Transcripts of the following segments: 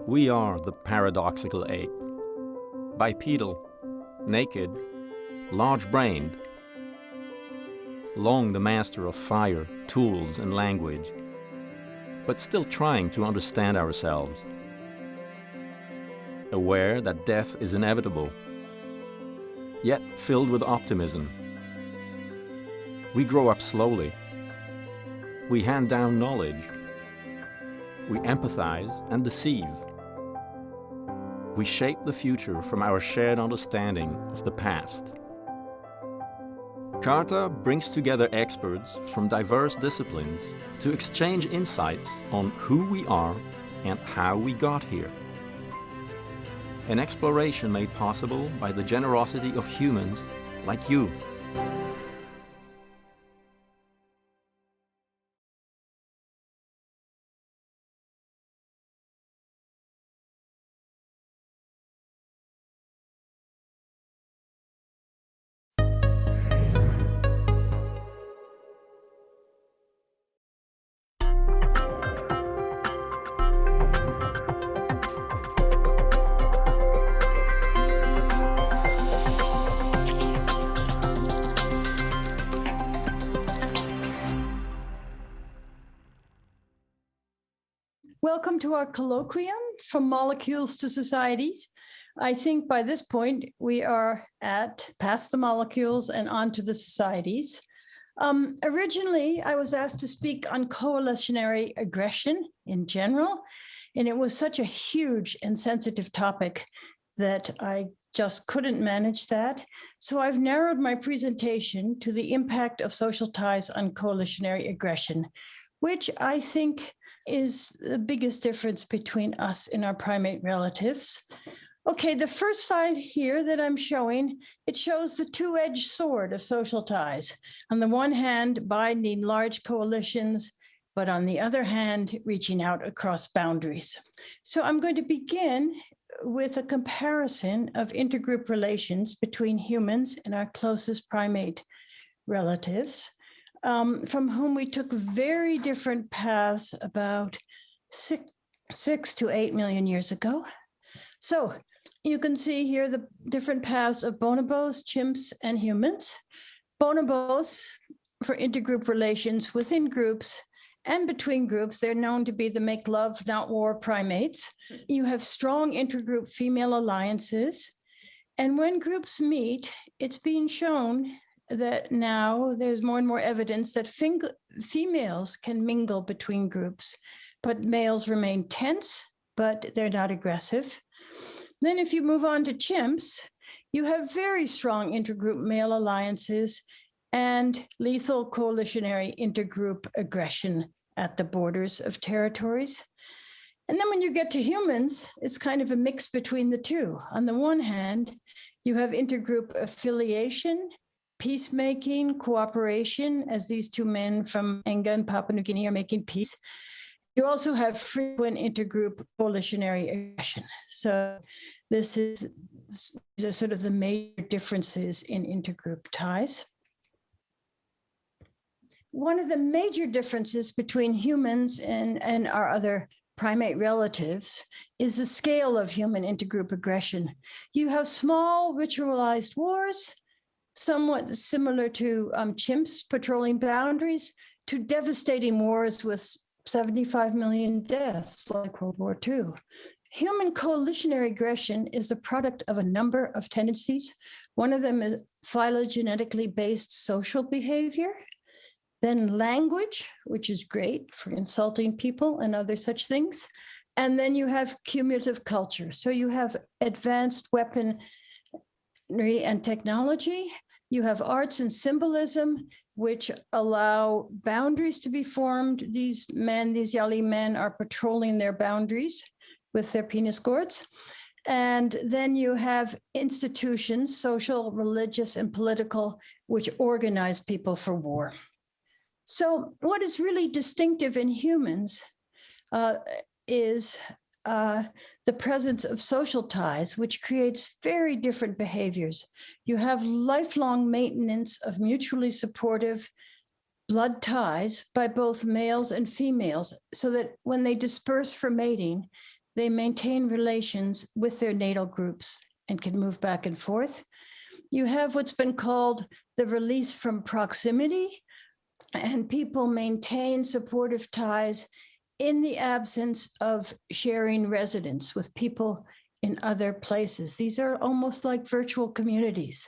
We are the paradoxical ape. Bipedal, naked, large-brained, long the master of fire, tools, and language, but still trying to understand ourselves. Aware that death is inevitable, yet filled with optimism. We grow up slowly. We hand down knowledge. We empathize and deceive. We shape the future from our shared understanding of the past. CARTA brings together experts from diverse disciplines to exchange insights on who we are and how we got here. An exploration made possible by the generosity of humans like you. Welcome to our colloquium, From Molecules to Societies. I think by this point we are past the molecules and onto the societies. Originally, I was asked to speak on coalitionary aggression in general, and it was such a huge and sensitive topic that I just couldn't manage that. So I've narrowed my presentation to the impact of social ties on coalitionary aggression, which I think is the biggest difference between us and our primate relatives. Okay, the first slide here that I'm showing, it shows the two-edged sword of social ties. On the one hand, binding large coalitions, but on the other hand, reaching out across boundaries. So I'm going to begin with a comparison of intergroup relations between humans and our closest primate relatives, from whom we took very different paths about 6 to 8 million years ago. So you can see here the different paths of bonobos, chimps, and humans. Bonobos, for intergroup relations within groups and between groups, they're known to be the make love, not war primates. You have strong intergroup female alliances. And when groups meet, it's being shown that now there's more and more evidence that females can mingle between groups, but males remain tense, but they're not aggressive. Then if you move on to chimps, you have very strong intergroup male alliances and lethal coalitionary intergroup aggression at the borders of territories. And then when you get to humans, it's kind of a mix between the two. On the one hand, you have intergroup affiliation, peacemaking, cooperation, as these two men from Enga and Papua New Guinea are making peace. You also have frequent intergroup coalitionary aggression. So these are sort of the major differences in intergroup ties. One of the major differences between humans and our other primate relatives is the scale of human intergroup aggression. You have small ritualized wars, somewhat similar to chimps patrolling boundaries, to devastating wars with 75 million deaths like World War II. Human coalitionary aggression is the product of a number of tendencies. One of them is phylogenetically based social behavior, then language, which is great for insulting people and other such things. And then you have cumulative culture. So you have advanced weaponry and technology. You have arts and symbolism, which allow boundaries to be formed. These Yali men are patrolling their boundaries with their penis gourds. And then you have institutions, social, religious, and political, which organize people for war. So what is really distinctive in humans is the presence of social ties, which creates very different behaviors. You have lifelong maintenance of mutually supportive blood ties by both males and females, so that when they disperse for mating, they maintain relations with their natal groups and can move back and forth. You have what's been called the release from proximity, and people maintain supportive ties in the absence of sharing residence with people in other places. These are almost like virtual communities.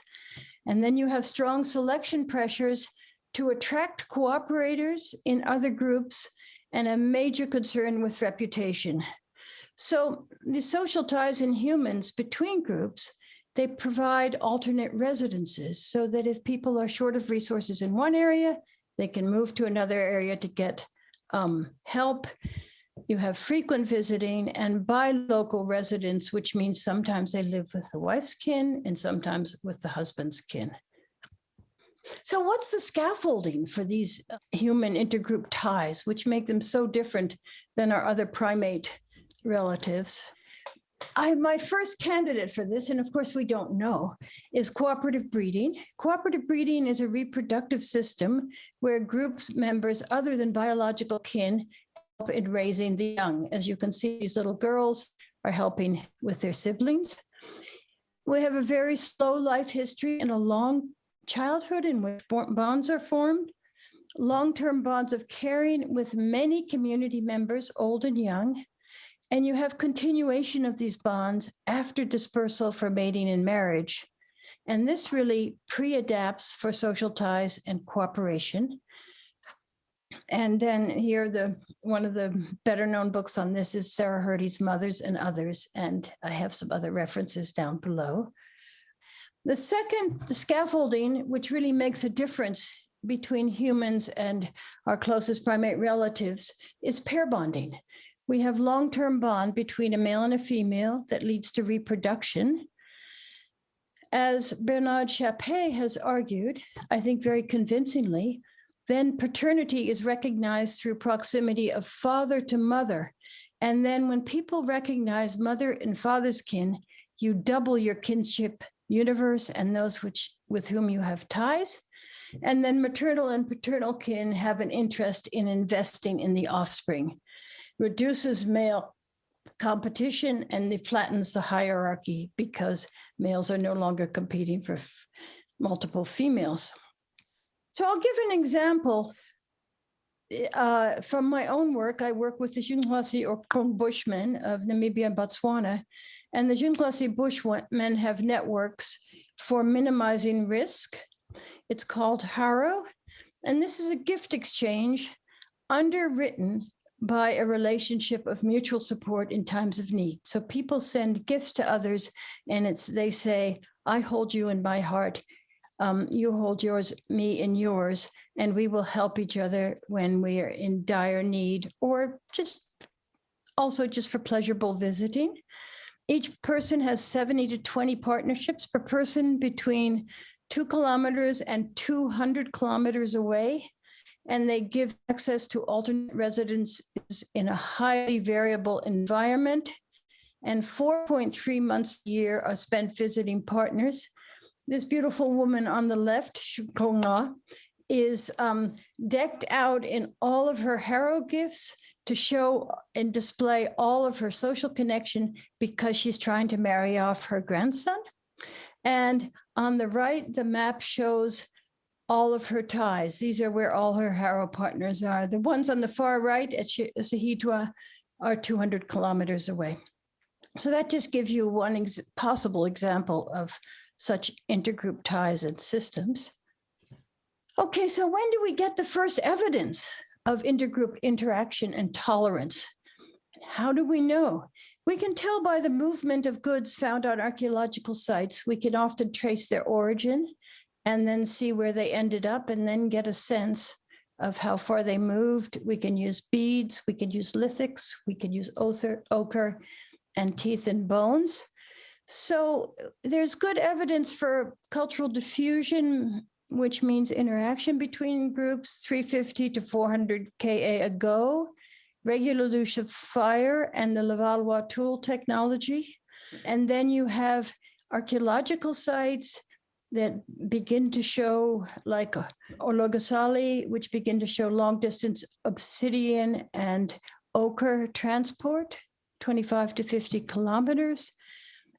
And then you have strong selection pressures to attract cooperators in other groups and a major concern with reputation. So the social ties in humans between groups, they provide alternate residences so that if people are short of resources in one area, they can move to another area to get help. You have frequent visiting and bi-local residence, which means sometimes they live with the wife's kin and sometimes with the husband's kin. So what's the scaffolding for these human intergroup ties, which make them so different than our other primate relatives? My first candidate for this, and of course we don't know, is cooperative breeding. Cooperative breeding is a reproductive system where groups members other than biological kin help in raising the young. As you can see, these little girls are helping with their siblings. We have a very slow life history and a long childhood in which bonds are formed, long-term bonds of caring with many community members, old and young. And you have continuation of these bonds after dispersal for mating and marriage. And this really pre-adapts for social ties and cooperation. And then here, one of the better known books on this is Sarah Hrdy's Mothers and Others. And I have some other references down below. The second scaffolding, which really makes a difference between humans and our closest primate relatives, is pair bonding. We have long-term bond between a male and a female that leads to reproduction. As Bernard Chappé has argued, I think very convincingly, then paternity is recognized through proximity of father to mother. And then when people recognize mother and father's kin, you double your kinship universe and those with whom you have ties. And then maternal and paternal kin have an interest in investing in the offspring. Reduces male competition and it flattens the hierarchy because males are no longer competing for multiple females. So I'll give an example from my own work. I work with the Junglasi or Kong Bushmen of Namibia and Botswana, and the Junglasi Bushmen have networks for minimizing risk. It's called Haro, and this is a gift exchange underwritten by a relationship of mutual support in times of need. So people send gifts to others, and they say, I hold you in my heart, you hold me in yours, and we will help each other when we are in dire need, or just for pleasurable visiting. Each person has 70 to 20 partnerships per person between 2 kilometers and 200 kilometers away. And they give access to alternate residences in a highly variable environment. And 4.3 months a year are spent visiting partners. This beautiful woman on the left, Shukonga, is decked out in all of her Haro gifts to show and display all of her social connection because she's trying to marry off her grandson. And on the right, the map shows all of her ties. These are where all her Haro partners are. The ones on the far right at Sahitwa are 200 kilometers away. So that just gives you one possible example of such intergroup ties and systems. Okay, so when do we get the first evidence of intergroup interaction and tolerance? How do we know? We can tell by the movement of goods found on archaeological sites. We can often trace their origin and then see where they ended up and then get a sense of how far they moved. We can use beads, we can use lithics, we can use ochre and teeth and bones. So there's good evidence for cultural diffusion, which means interaction between groups 350 to 400 Ka ago, regular use of fire and the Levallois tool technology. And then you have archaeological sites that begin to show, like Ologasali, which begin to show long distance obsidian and ochre transport. 25 to 50 kilometers.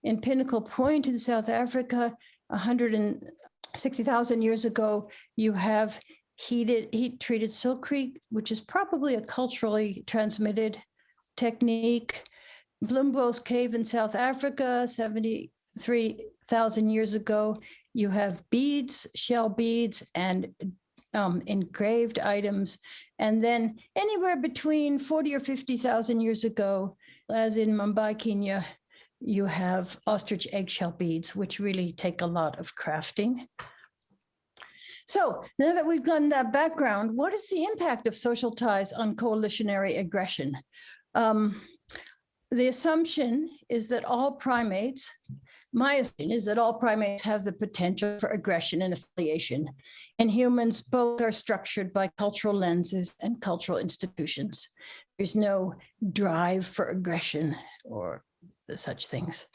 In Pinnacle Point in South Africa, 160,000 years ago, you have heat-treated silkweed, which is probably a culturally transmitted technique. Bloembo's Cave in South Africa, 73,000 years ago, you have beads, shell beads, and engraved items. And then anywhere between 40 or 50,000 years ago, as in Mumbai, Kenya, you have ostrich eggshell beads, which really take a lot of crafting. So now that we've gotten that background, what is the impact of social ties on coalitionary aggression? The assumption is that all primates, my assumption is that all primates have the potential for aggression and affiliation, and humans both are structured by cultural lenses and cultural institutions. There's no drive for aggression or such things.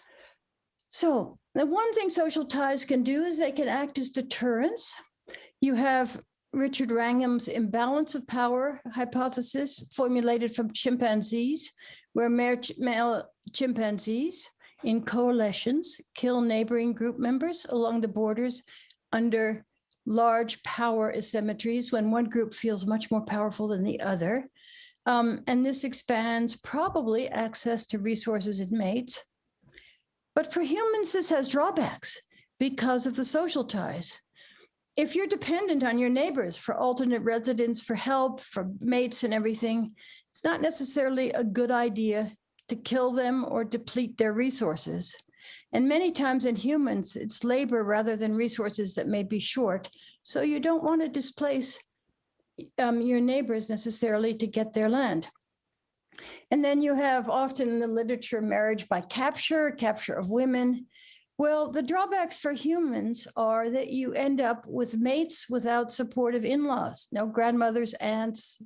So the one thing social ties can do is they can act as deterrents. You have Richard Wrangham's imbalance of power hypothesis formulated from chimpanzees, where male chimpanzees in coalitions kill neighboring group members along the borders under large power asymmetries when one group feels much more powerful than the other. And this expands probably access to resources and mates. But for humans, this has drawbacks because of the social ties. If you're dependent on your neighbors for alternate residence, for help, for mates and everything, it's not necessarily a good idea to kill them or deplete their resources. And many times in humans, it's labor rather than resources that may be short. So you don't want to displace your neighbors necessarily to get their land. And then you have often in the literature marriage by capture of women. Well, the drawbacks for humans are that you end up with mates without supportive in-laws, no grandmothers, aunts,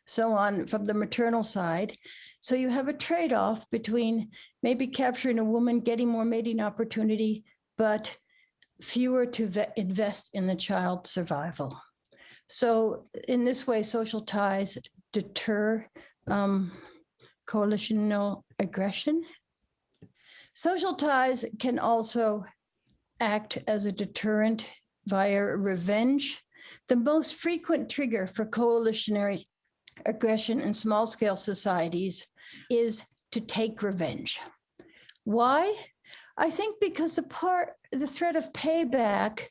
so on from the maternal side. So you have a trade-off between maybe capturing a woman, getting more mating opportunity, but fewer to invest in the child's survival. So in this way, social ties deter coalitional aggression. Social ties can also act as a deterrent via revenge. The most frequent trigger for coalitionary aggression in small-scale societies is to take revenge. Why? I think because the threat of payback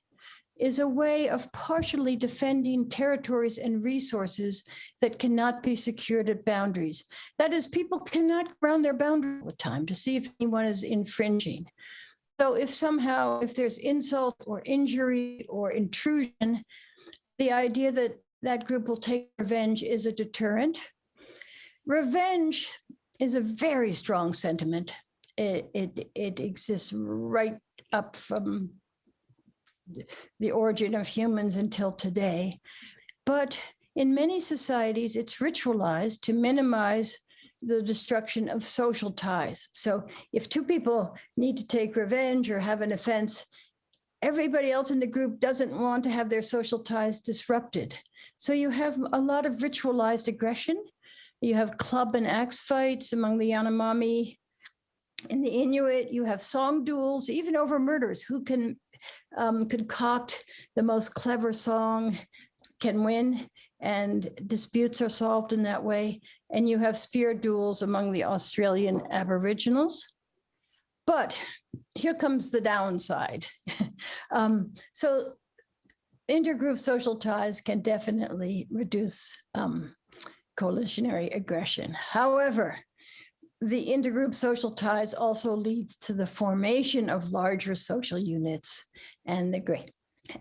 is a way of partially defending territories and resources that cannot be secured at boundaries. That is, people cannot round their boundary all the time to see if anyone is infringing. So if there's insult or injury or intrusion, the idea that that group will take revenge is a deterrent. Revenge is a very strong sentiment. It exists right up from the origin of humans until today. But in many societies, it's ritualized to minimize the destruction of social ties. So if two people need to take revenge or have an offense, everybody else in the group doesn't want to have their social ties disrupted. So you have a lot of ritualized aggression. You have club and axe fights among the Yanomami. In the Inuit, you have song duels, even over murders. Who can concoct the most clever song can win, and disputes are solved in that way. And you have spear duels among the Australian Aboriginals. But here comes the downside. So intergroup social ties can definitely reduce coalitionary aggression. However, the intergroup social ties also leads to the formation of larger social units and the great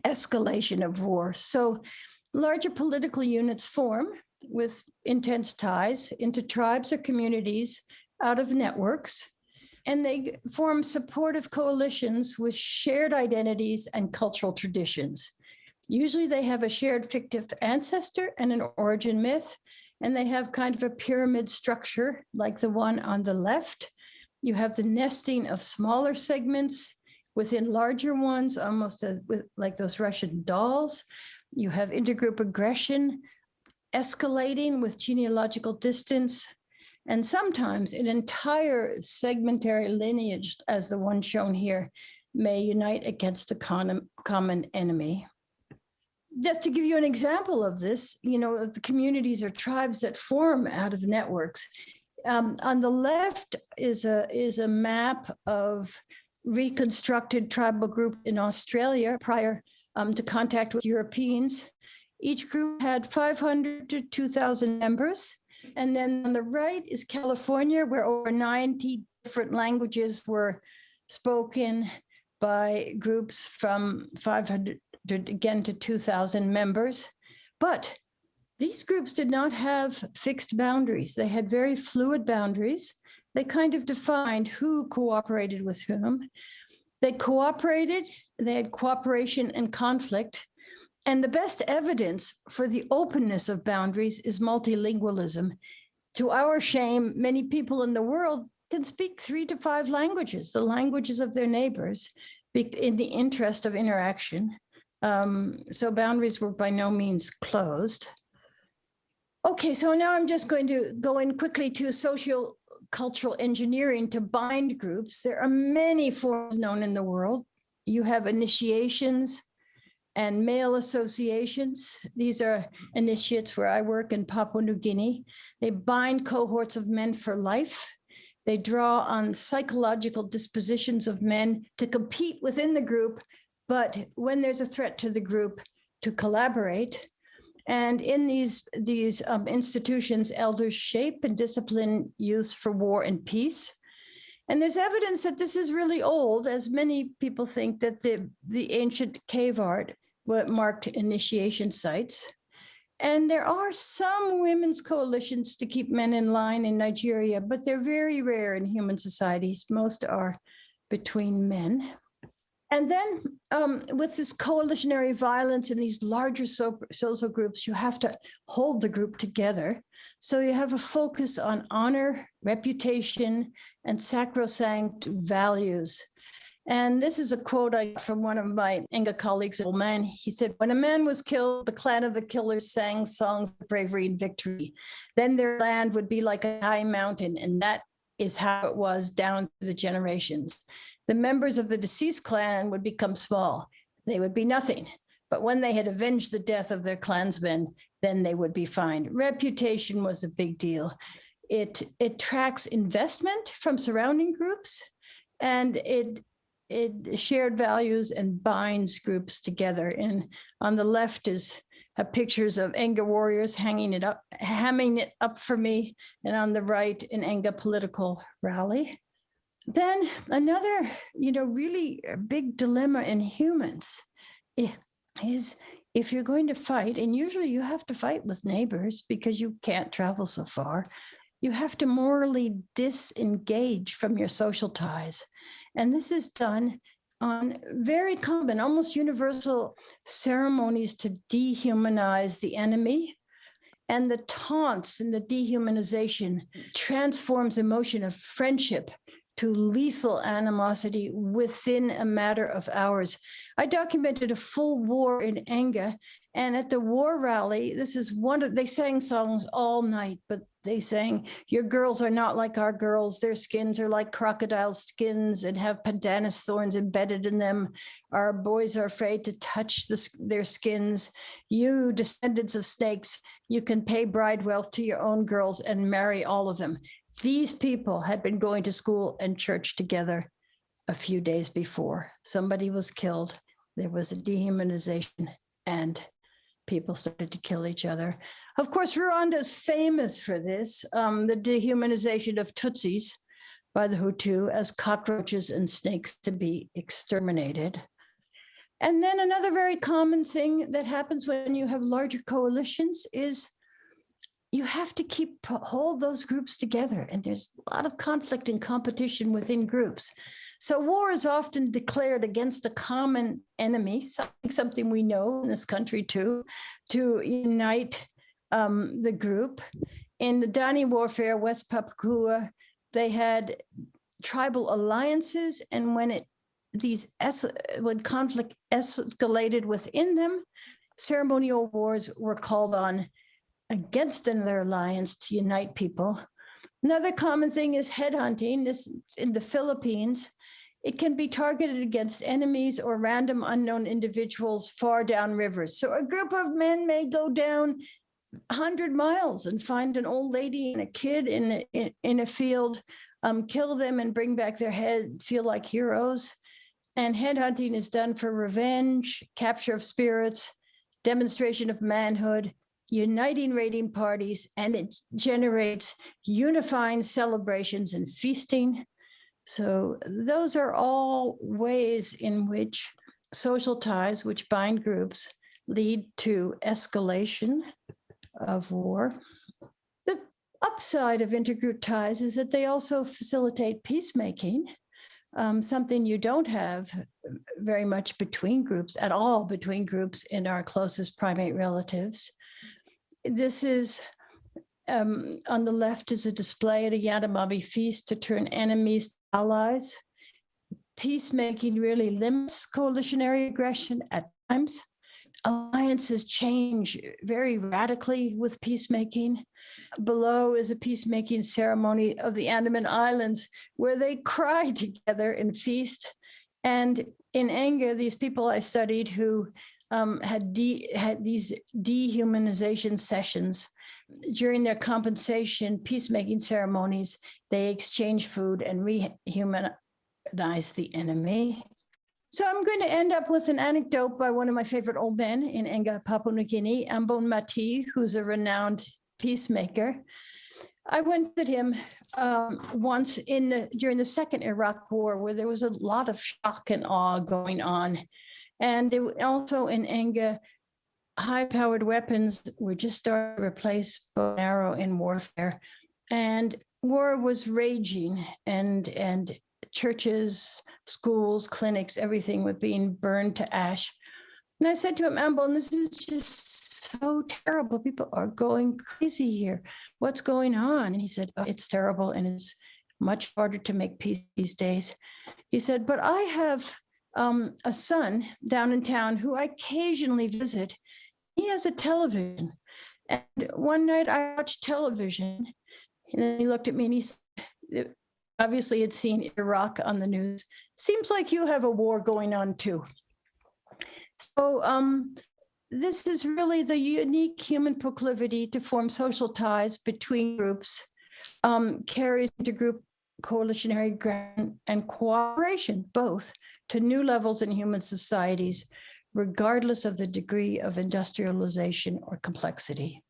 escalation of war. So larger political units form with intense ties into tribes or communities out of networks, and they form supportive coalitions with shared identities and cultural traditions. Usually they have a shared fictive ancestor and an origin myth, and they have kind of a pyramid structure like the one on the left. You have the nesting of smaller segments within larger ones, almost like those Russian dolls. You have intergroup aggression escalating with genealogical distance. And sometimes an entire segmentary lineage, as the one shown here, may unite against a common enemy. Just to give you an example of this, the communities or tribes that form out of networks. On the left is a map of reconstructed tribal group in Australia prior to contact with Europeans. Each group had 500 to 2,000 members. And then on the right is California, where over 90 different languages were spoken by groups from 500 again to 2,000 members. But these groups did not have fixed boundaries. They had very fluid boundaries. They kind of defined who cooperated with whom. They cooperated, they had cooperation and conflict. And the best evidence for the openness of boundaries is multilingualism. To our shame, many people in the world can speak 3 to 5 languages, the languages of their neighbors, in the interest of interaction. So boundaries were by no means closed. Okay, so now I'm just going to go in quickly to socio-cultural engineering to bind groups. There are many forms known in the world. You have initiations and male associations. These are initiates where I work in Papua New Guinea. They bind cohorts of men for life. They draw on psychological dispositions of men to compete within the group, but when there's a threat to the group, to collaborate. And in these institutions, elders shape and discipline youth for war and peace. And there's evidence that this is really old, as many people think that the ancient cave art marked initiation sites. And there are some women's coalitions to keep men in line in Nigeria, but they're very rare in human societies. Most are between men. And then with this coalitionary violence in these larger social groups, you have to hold the group together. So you have a focus on honor, reputation, and sacrosanct values. And this is a quote I got from one of my Enga colleagues, old man. He said, when a man was killed, the clan of the killers sang songs of bravery and victory. Then their land would be like a high mountain. And that is how it was down through the generations. The members of the deceased clan would become small. They would be nothing. But when they had avenged the death of their clansmen, then they would be fine. Reputation was a big deal. It attracts investment from surrounding groups, and it shared values and binds groups together. And on the left have pictures of Enga warriors hamming it up for me, and on the right, an Enga political rally. Then another, really big dilemma in humans is if you're going to fight, and usually you have to fight with neighbors because you can't travel so far, you have to morally disengage from your social ties. And this is done on very common, almost universal ceremonies to dehumanize the enemy. And the taunts and the dehumanization transforms emotion of friendship to lethal animosity within a matter of hours. I documented a full war in Enga, and at the war rally, they sang songs all night, but they sang, your girls are not like our girls, their skins are like crocodile skins and have pandanus thorns embedded in them. Our boys are afraid to touch their skins. You descendants of snakes, you can pay bride wealth to your own girls and marry all of them. These people had been going to school and church together a few days before. Somebody was killed. There was a dehumanization, and people started to kill each other. Of course, Rwanda is famous for this, the dehumanization of Tutsis by the Hutu as cockroaches and snakes to be exterminated. And then another very common thing that happens when you have larger coalitions is you have to hold those groups together. And there's a lot of conflict and competition within groups. So war is often declared against a common enemy, something we know in this country too, to unite the group. In the Dani warfare, West Papua, they had tribal alliances, and when conflict escalated within them, ceremonial wars were called on against another alliance to unite people. Another common thing is headhunting. This in the Philippines. It can be targeted against enemies or random unknown individuals far down rivers. So a group of men may go down 100 miles and find an old lady and a kid in a field, kill them and bring back their head, feel like heroes. And headhunting is done for revenge, capture of spirits, demonstration of manhood, uniting raiding parties, and it generates unifying celebrations and feasting. So those are all ways in which social ties, which bind groups, lead to escalation of war. The upside of intergroup ties is that they also facilitate peacemaking, something you don't have very much between groups, at all between groups in our closest primate relatives. This is on the left is a display at a Yanomami feast to turn enemies to allies. Peacemaking really limits coalitionary aggression at times. Alliances change very radically with peacemaking. Below is a peacemaking ceremony of the Andaman Islands where they cry together and feast. And in anger, these people I studied who had these dehumanization sessions, during their compensation peacemaking ceremonies, they exchange food and rehumanize the enemy. So I'm going to end up with an anecdote by one of my favorite old men in Enga, Papua New Guinea, Ambon Mati, who's a renowned peacemaker. I went with him once during the second Iraq War, where there was a lot of shock and awe going on. And also in Enga, high-powered weapons were just starting to replace bow and arrow in warfare. And war was raging, and churches, schools, clinics, everything was being burned to ash. And I said to him, Ambon, this is just so terrible. People are going crazy here. What's going on? And he said, oh, it's terrible, and it's much harder to make peace these days. He said, but I have a son down in town who I occasionally visit. He has a television. And one night I watched television, and then he looked at me and he said, obviously had seen Iraq on the news. Seems like you have a war going on too. So this is really the unique human proclivity to form social ties between groups, carries into group coalitionary ground and cooperation, both to new levels in human societies, regardless of the degree of industrialization or complexity.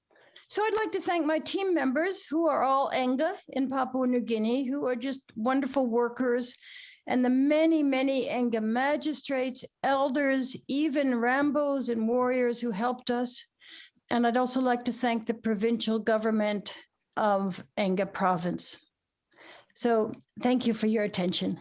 So I'd like to thank my team members who are all Enga in Papua New Guinea, who are just wonderful workers, and the many, many Enga magistrates, elders, even Rambos and warriors who helped us. And I'd also like to thank the provincial government of Enga province. So thank you for your attention.